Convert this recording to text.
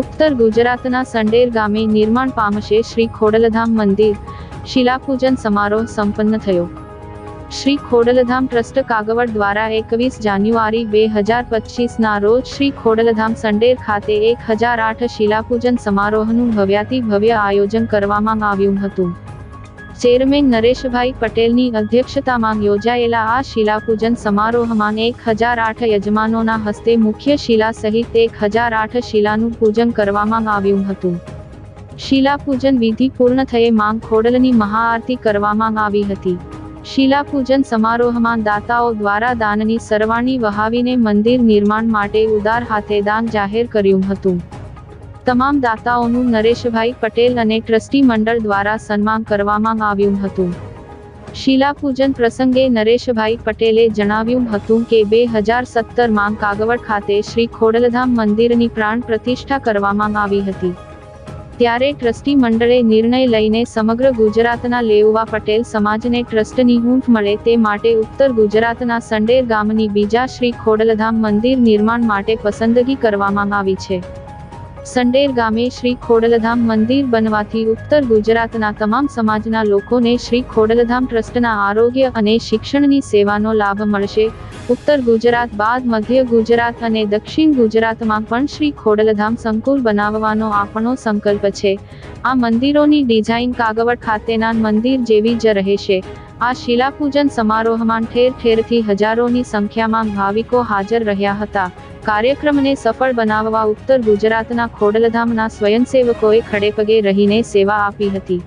ઉત્તર ગુજરાતના સંડેર ગામે નિર્માણ પામશે શ્રી ખોડલધામ મંદિર, શિલાપૂજન સમારોહ સંપન્ન થયો। શ્રી ખોડલધામ ટ્રસ્ટ કાગવડ દ્વારા 21 જાન્યુઆરી 2025ના રોજ શ્રી ખોડલધામ સંડેર ખાતે 1008 શિલાપૂજન સમારોહનું ભવ્યાતિભવ્ય આયોજન કરવામાં આવ્યું હતું। ચેરમેન નરેશભાઈ પટેલની અધ્યક્ષતામાં યોજાયેલા આ શિલાપૂજન સમારોહમાં 1008 યજમાનોના હસ્તે મુખ્ય શિલા સહિત 1008 શિલાનું પૂજન કરવામાં આવ્યું હતું। શિલાપૂજન વિધિ પૂર્ણ થયે માં ખોડલની મહાઆરતી કરવામાં આવી હતી। શિલાપૂજન સમારોહમાં દાતાઓ દ્વારા દાનની સરવાણી વહાવીને મંદિર નિર્માણ માટે ઉદાર હાથે દાન જાહેર કર્યું હતું। તમામ દાતાઓનું નરેશભાઈ પટેલ અને ટ્રસ્ટી મંડળ દ્વારા સન્માન કરવામાં આવ્યું હતું। શિલાપૂજન પ્રસંગે નરેશભાઈ પટેલે જણાવ્યું હતું કે 2017માં કાગવડ ખાતે શ્રી ખોડલધામ મંદિરની પ્રાણ પ્રતિષ્ઠા કરવામાં આવી હતી। ત્યારે ટ્રસ્ટી મંડળે નિર્ણય લઈને સમગ્ર ગુજરાતના લેઉવા પટેલ સમાજને ટ્રસ્ટની હૂંફ મળે તે માટે ઉત્તર ગુજરાતના સંડેર ગામની બીજા શ્રી ખોડલધામ મંદિર નિર્માણ માટે પસંદગી કરવામાં આવી છે। સંડેર ગામે શ્રી ખોડલધામ મંદિર બનવાથી ઉત્તર ગુજરાતના તમામ સમાજના લોકોને શ્રી ખોડલધામ ટ્રસ્ટના આરોગ્ય અને શિક્ષણની સેવાનો લાભ મળશે। ઉત્તર ગુજરાત બાદ મધ્ય ગુજરાત અને દક્ષિણ ગુજરાતમાં પણ શ્રી ખોડલધામ સંકુલ બનાવવાનો આપણો સંકલ્પ છે। આ મંદિરોની ડિઝાઇન કાગવડ ખાતેના મંદિર જેવી જ રહેશે। આ શિલાપૂજન સમારોહમાં ઠેર ઠેરથી હજારોની સંખ્યામાં ભાવિકો હાજર રહ્યા હતા। કાર્યક્રમને સફળ બનાવવા ઉત્તર ગુજરાતના ખોડલધામના સ્વયંસેવકોએ ખડેપગે રહીને સેવા આપી હતી।